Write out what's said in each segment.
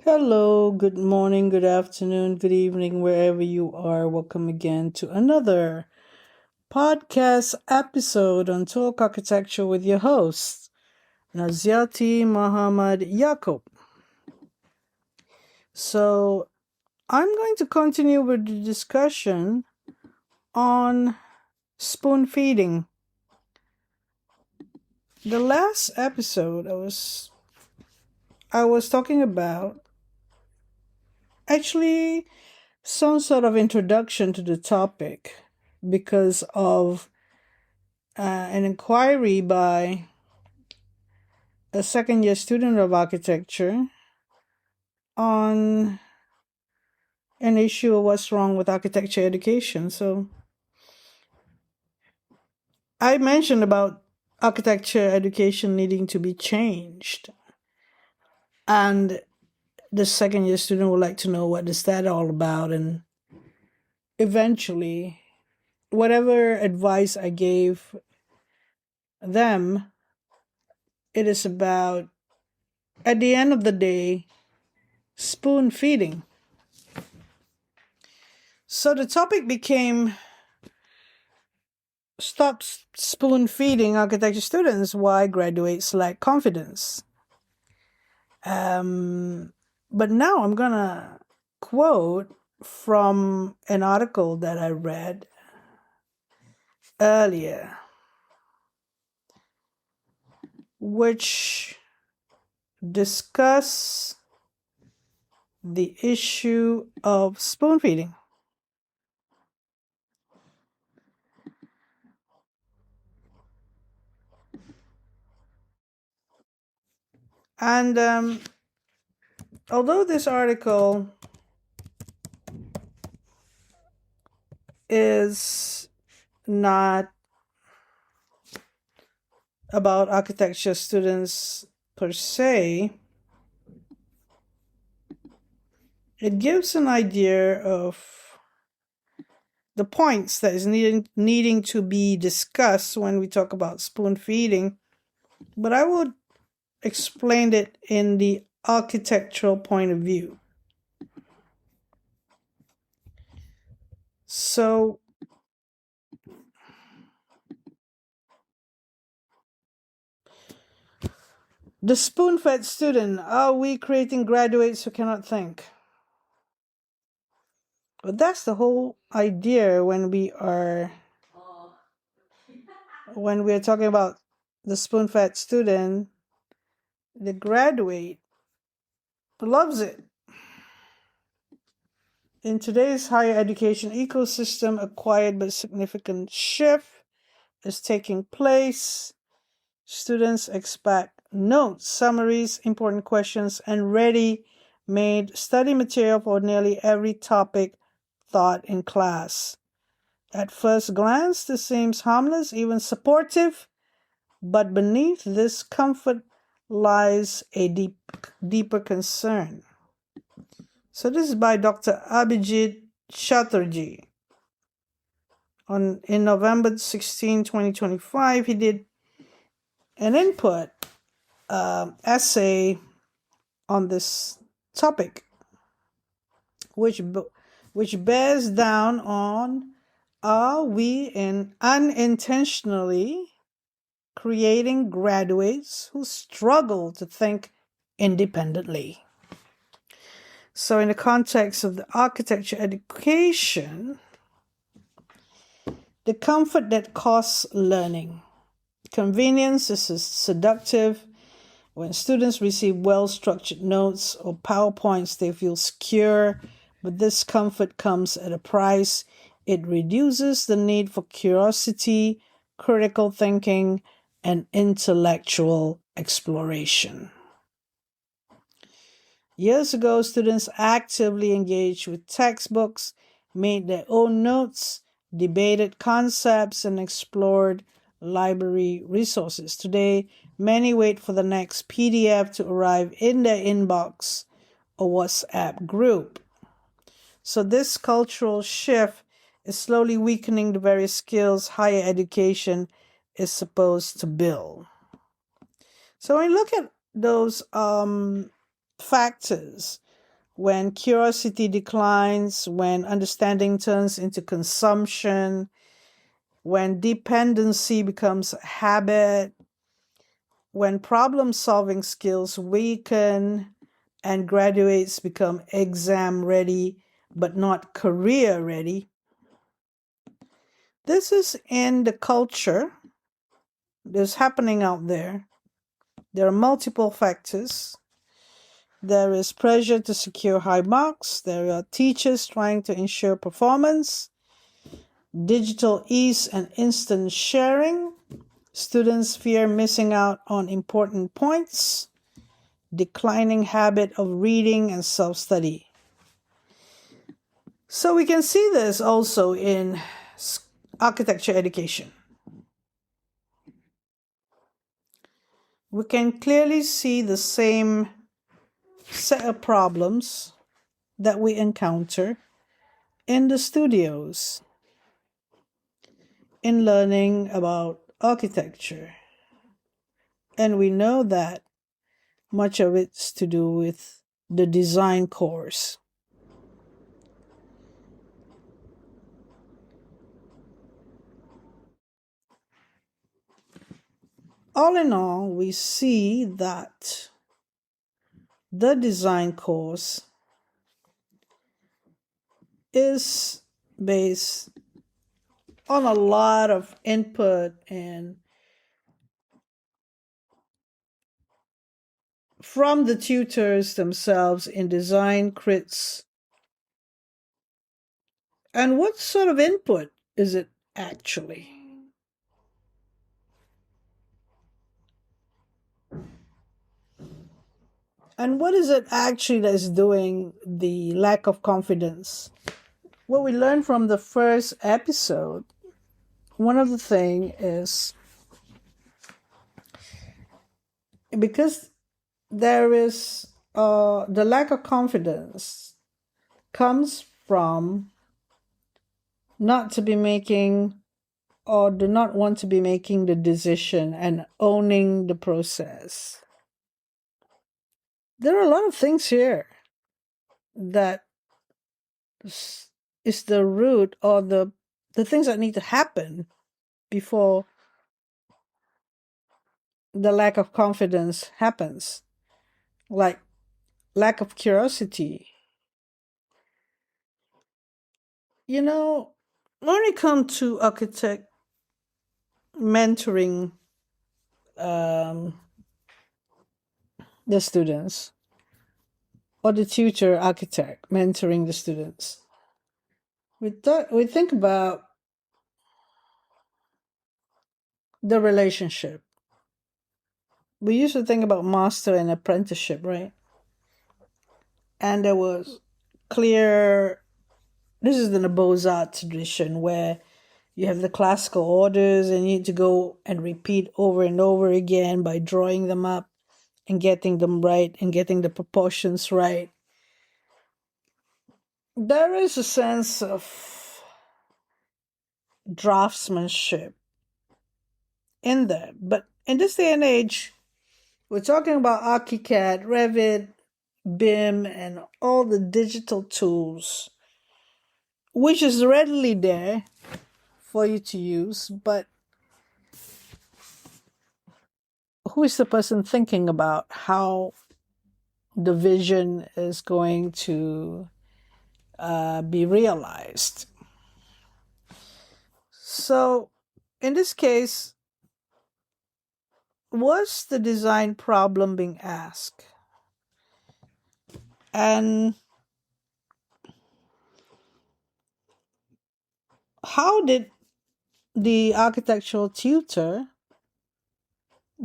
Hello, good morning, good afternoon, good evening, wherever you are. Welcome again to another podcast episode on Talk Architecture with your host, Naziaty Muhammad Yaqub. So, I'm going to continue with the discussion on spoon feeding. The last episode I was talking about actually some sort of introduction to the topic because of an inquiry by a second year student of architecture on an issue of what's wrong with architecture education. So I mentioned about architecture education needing to be changed. And the second year student would like to know what is that all about. And eventually, whatever advice I gave them, it is about, at the end of the day, spoon feeding. So the topic became stop spoon feeding architecture students why graduates lack confidence. But now I'm gonna quote from an article that I read earlier, which discuss the issue of spoon feeding. And although this article is not about architecture students per se, it gives an idea of the points that is needing to be discussed when we talk about spoon feeding, but I would explain it in the architectural point of view. So the spoon-fed student, are we creating graduates who cannot think? But that's the whole idea when we are talking about the spoon-fed student. The graduate loves it. In today's higher education ecosystem, a quiet but significant shift is taking place. Students expect notes, summaries, important questions, and ready-made study material for nearly every topic taught in class. At first glance, this seems harmless, even supportive, but beneath this comfort lies a deeper concern. So this is by Dr. Abijit Shatterji. In November 16, 2025, he did an input essay on this topic, which bears down on, are we unintentionally creating graduates who struggle to think independently? So in the context of the architecture education, the comfort that costs learning. Convenience is seductive. When students receive well-structured notes or PowerPoints, they feel secure, but this comfort comes at a price. It reduces the need for curiosity, critical thinking, and intellectual exploration. Years ago, students actively engaged with textbooks, made their own notes, debated concepts, and explored library resources. Today, many wait for the next PDF to arrive in their inbox or WhatsApp group. So this cultural shift is slowly weakening the very skills higher education is supposed to build. So when you look at those factors, when curiosity declines, when understanding turns into consumption, when dependency becomes a habit, when problem-solving skills weaken and graduates become exam ready but not career ready. This is in the culture that's happening out there. There are multiple factors. There is pressure to secure high marks. There are teachers trying to ensure performance, digital ease and instant sharing. Students fear missing out on important points, declining habit of reading and self-study. So we can see this also in architecture education. We can clearly see the same set of problems that we encounter in the studios in learning about architecture. And we know that much of it's to do with the design course. All in all, we see that the design course is based on a lot of input and from the tutors themselves in design crits. And what sort of input is it actually? And what is it actually that's doing the lack of confidence? What we learned from the first episode, one of the things is because there is the lack of confidence comes from not to be making or do not want to be making the decision and owning the process. There are a lot of things here that is the root or the things that need to happen before the lack of confidence happens, like lack of curiosity. You know, when it comes to architect mentoring the students, or the tutor architect mentoring the students, we think about the relationship. We used to think about master and apprenticeship, right? And there was clear, this is in the Beaux-Arts tradition where you have the classical orders and you need to go and repeat over and over again by drawing them up and getting them right and getting the proportions right. There is a sense of draftsmanship in there. But in this day and age, we're talking about ArchiCAD, Revit, BIM, and all the digital tools, which is readily there for you to use, but who is the person thinking about how the vision is going to be realized? So in this case, was the design problem being asked? And how did the architectural tutor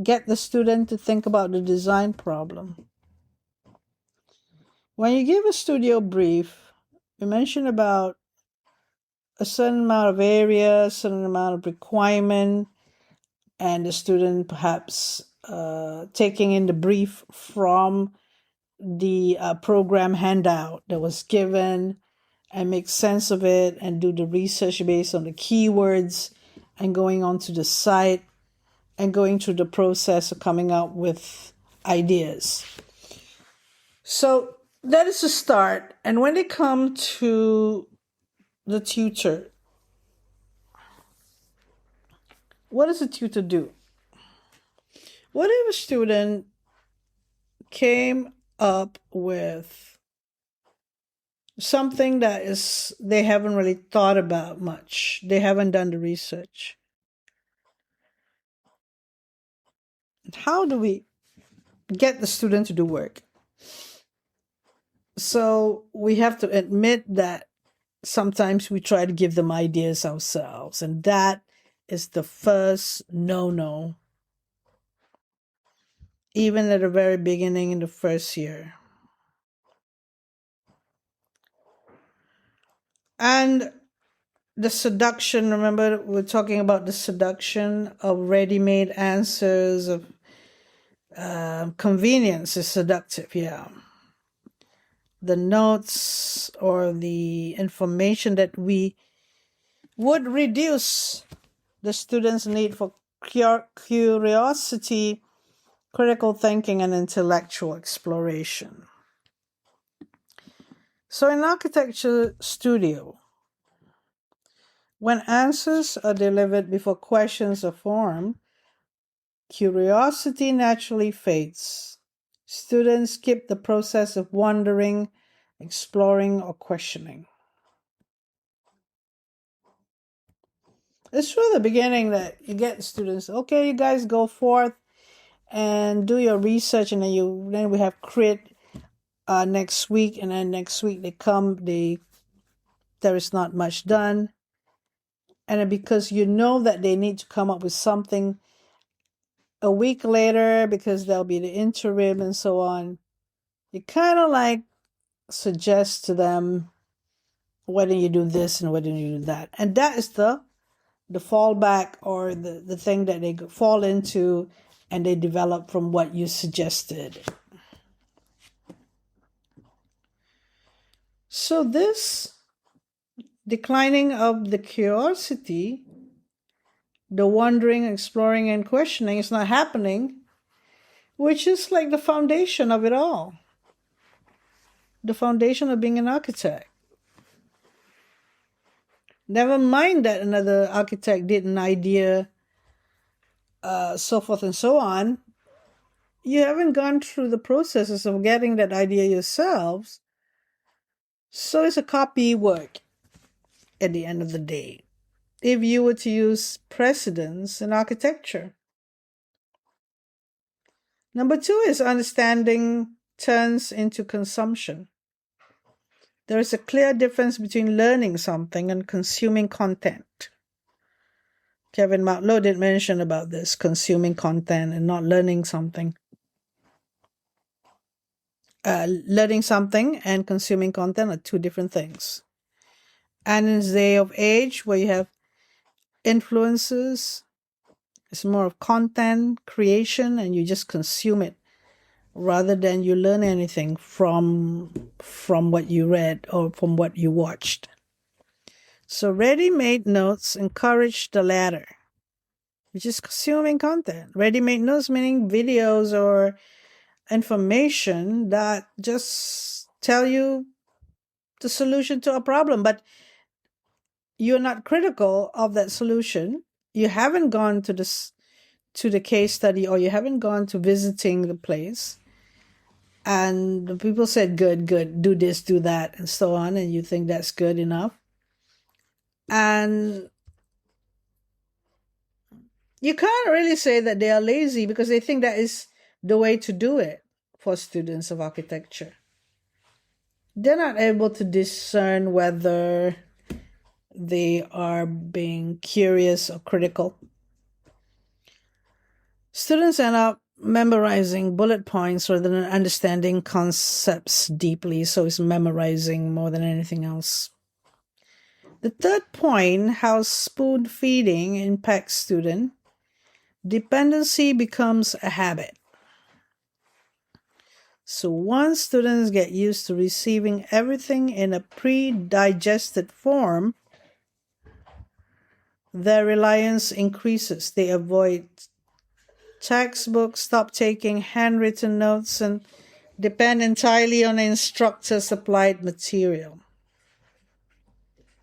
get the student to think about the design problem? When you give a studio brief, you mention about a certain amount of area, a certain amount of requirement, and the student perhaps taking in the brief from the program handout that was given and make sense of it and do the research based on the keywords and going onto the site and going through the process of coming up with ideas. So That is a start. And when they come to the tutor, what does the tutor do? What if a student came up with something that is they haven't really thought about much? They haven't done the research. How do we get the student to do work? So we have to admit that sometimes we try to give them ideas ourselves, and that is the first no, even at the very beginning in the first year. And the seduction, remember, we're talking about the seduction of ready-made answers, of convenience is seductive, yeah. The notes or the information that we would reduce the students' need for curiosity, critical thinking, and intellectual exploration. So in architecture studio, when answers are delivered before questions are formed, curiosity naturally fades. Students skip the process of wondering, exploring, or questioning. It's true at the beginning that you get students, okay, you guys go forth and do your research, and then we have crit next week, and then next week there is not much done. And because you know that they need to come up with something a week later because there'll be the interim and so on, you kind of like suggest to them, why don't you do this and why don't you do that? And that is the fallback, or the thing that they fall into and they develop from what you suggested. So this declining of the curiosity, the wondering, exploring, and questioning is not happening, which is like the foundation of it all. The foundation of being an architect. Never mind that another architect did an idea, so forth and so on. You haven't gone through the processes of getting that idea yourselves. So it's a copy work at the end of the day, if you were to use precedence in architecture. Number 2 is understanding turns into consumption. There is a clear difference between learning something and consuming content. Kevin Martlow did mention about this, consuming content and not learning something. Learning something and consuming content are two different things. And in this day of age where you have influences, it's more of content creation and you just consume it rather than you learn anything from what you read or from what you watched. So ready-made notes encourage the latter, which is consuming content. Ready-made notes meaning videos or information that just tell you the solution to a problem, but you're not critical of that solution. You haven't gone to the case study, or you haven't gone to visiting the place, and the people said good, do this, do that, and so on, and you think that's good enough. And you can't really say that they are lazy, because they think that is the way to do it for students of architecture. They're not able to discern whether they are being curious or critical. Students end up memorizing bullet points rather than understanding concepts deeply, so it's memorizing more than anything else. The third point, how spoon feeding impacts student. Dependency becomes a habit. So once students get used to receiving everything in a pre-digested form, their reliance increases. They avoid textbooks, stop taking handwritten notes, and depend entirely on the instructor's applied material.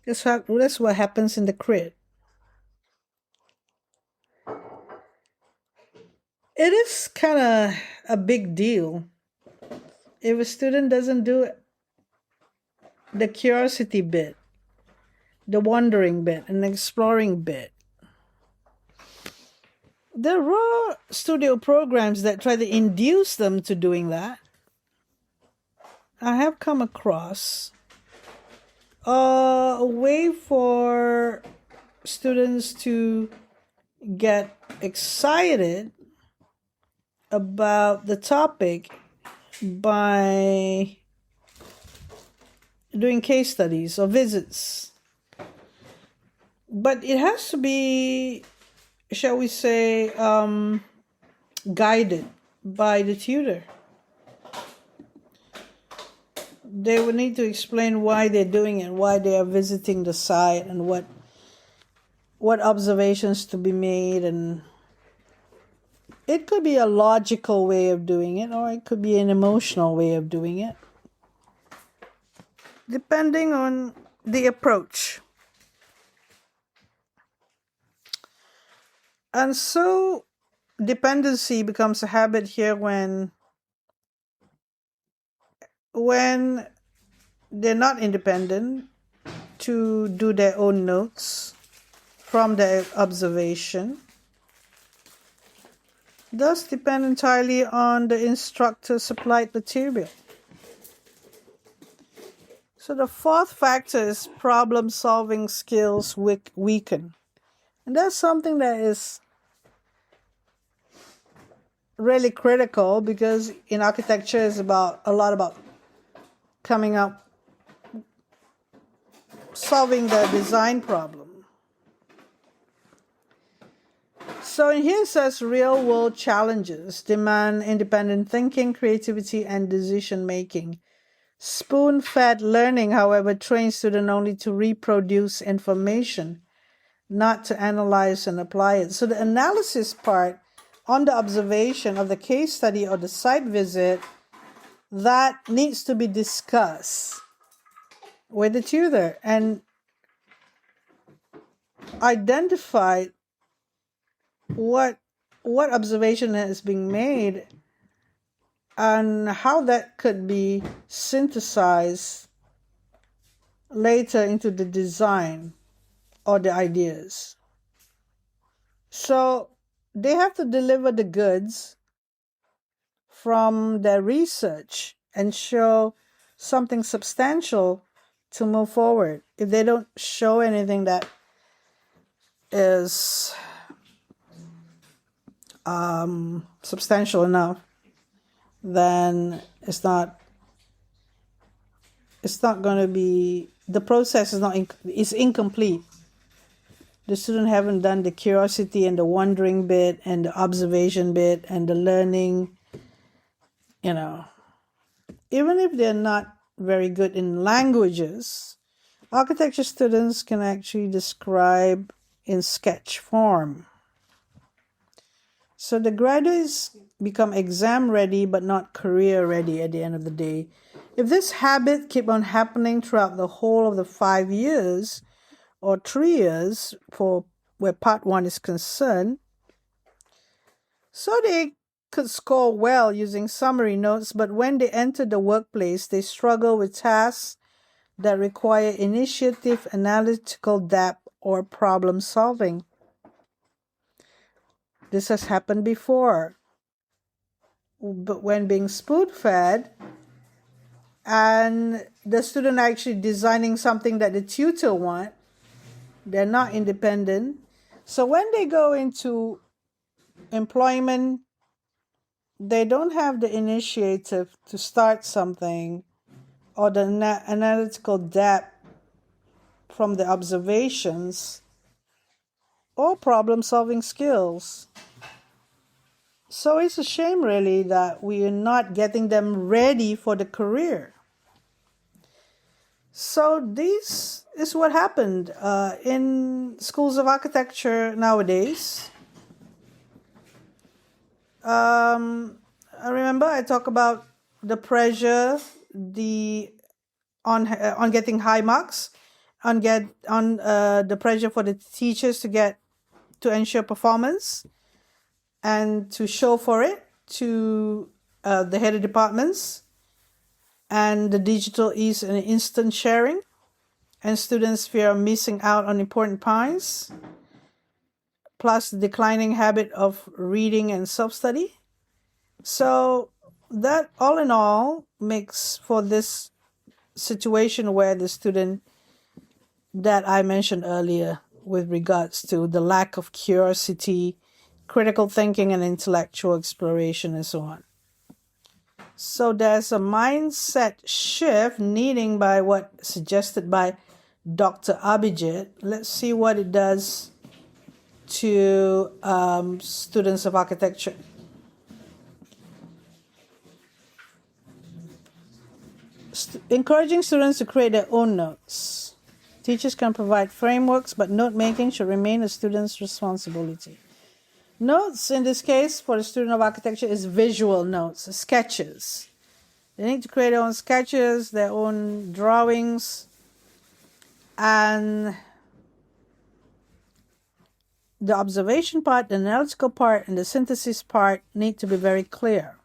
That's what happens in the crit. It is kind of a big deal if a student doesn't do the curiosity bit, the wondering bit, and the exploring bit. There are studio programs that try to induce them to doing that. I have come across a way for students to get excited about the topic by doing case studies or visits. But it has to be, shall we say, guided by the tutor. They would need to explain why they're doing it, why they are visiting the site, and what observations to be made. And it could be a logical way of doing it, or it could be an emotional way of doing it, depending on the approach. And so dependency becomes a habit here when they're not independent to do their own notes from their observation, thus depend entirely on the instructor's supplied material. So the fourth factor is problem-solving skills weaken. And that's something that is really critical, because in architecture is a lot about coming up, solving the design problem. So in here it says real world challenges demand independent thinking, creativity, and decision making. Spoon-fed learning, however, trains students only to reproduce information, not to analyze and apply it. So the analysis part on the observation of the case study or the site visit, that needs to be discussed with the tutor and identify what observation is being made and how that could be synthesized later into the design or the ideas. So they have to deliver the goods from their research and show something substantial to move forward. If they don't show anything that is substantial enough, then it's not going to be, the process is incomplete. The student haven't done the curiosity and the wondering bit and the observation bit and the learning. Even if they're not very good in languages, architecture students can actually describe in sketch form. So the graduates become exam ready but not career ready at the end of the day. If this habit keep on happening throughout the whole of the 5 years or 3 years for where part 1 is concerned, so they could score well using summary notes, but when they enter the workplace, they struggle with tasks that require initiative, analytical depth, or problem solving. This has happened before. But when being spoon-fed and the student actually designing something that the tutor wants, they're not independent. So when they go into employment, they don't have the initiative to start something or the analytical depth from the observations or problem-solving skills. So it's a shame, really, that we are not getting them ready for the career. So this is what happened in schools of architecture nowadays. I remember I talk about the pressure, on getting high marks, on the pressure for the teachers to ensure performance and to show for it to the head of departments, and the digital ease and instant sharing, and students fear of missing out on important points, plus the declining habit of reading and self-study. So that all in all makes for this situation where the student that I mentioned earlier with regards to the lack of curiosity, critical thinking, and intellectual exploration and so on. So there's a mindset shift needing by what suggested by Dr. Abijit. Let's see what it does to students of architecture. Encouraging students to create their own notes. Teachers can provide frameworks, but note making should remain a student's responsibility. Notes, in this case, for the student of architecture, is visual notes, sketches. They need to create their own sketches, their own drawings, and the observation part, the analytical part, and the synthesis part need to be very clear.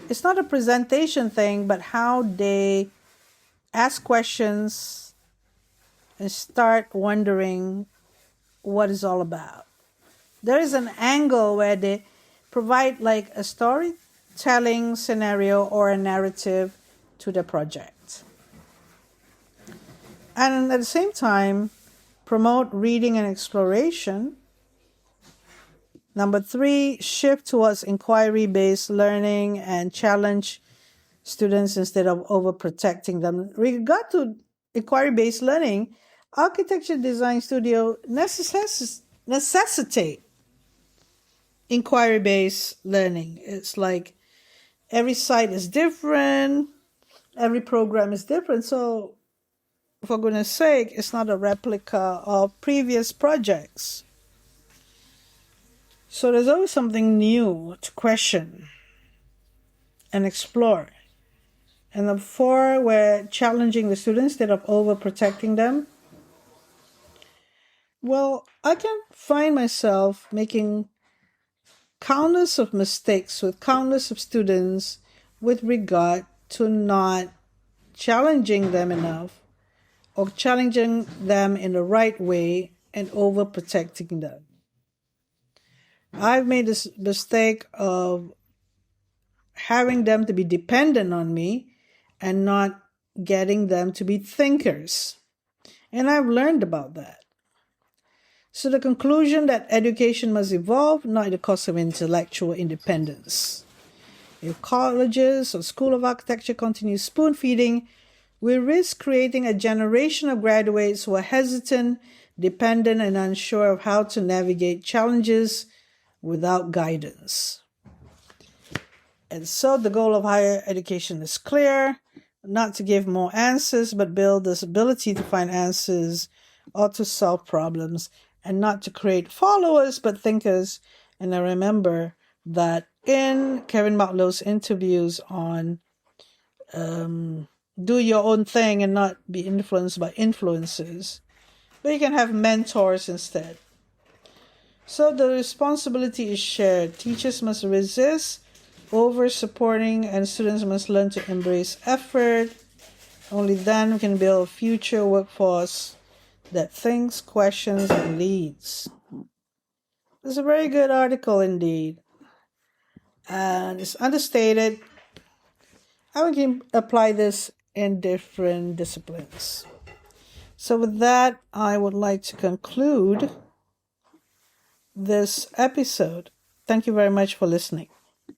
It's not a presentation thing, but how they ask questions and start wondering what it's all about. There is an angle where they provide like a storytelling scenario or a narrative to the project. And at the same time, promote reading and exploration. Number 3, shift towards inquiry-based learning and challenge students instead of overprotecting them. With regard to inquiry-based learning, architecture design studio necessitate inquiry-based learning. It's like every site is different, every program is different. So, for goodness sake, it's not a replica of previous projects. So there's always something new to question and explore. And the 4, we're challenging the students instead of overprotecting them. Well, I can find myself making countless of mistakes with countless of students with regard to not challenging them enough or challenging them in the right way and overprotecting them. I've made this mistake of having them to be dependent on me and not getting them to be thinkers. And I've learned about that. So the conclusion that education must evolve, not at the cost of intellectual independence. If colleges or School of Architecture continue spoon-feeding, we risk creating a generation of graduates who are hesitant, dependent, and unsure of how to navigate challenges without guidance. And so the goal of higher education is clear, not to give more answers, but build this ability to find answers or to solve problems, and not to create followers, but thinkers. And I remember that in Kevin Martlow's interviews on do your own thing and not be influenced by influencers, but you can have mentors instead. So the responsibility is shared. Teachers must resist over-supporting, and students must learn to embrace effort. Only then we can build a future workforce that thinks, questions, and leads. It's a very good article indeed. And it's understated. And we can apply this in different disciplines. So with that, I would like to conclude this episode. Thank you very much for listening.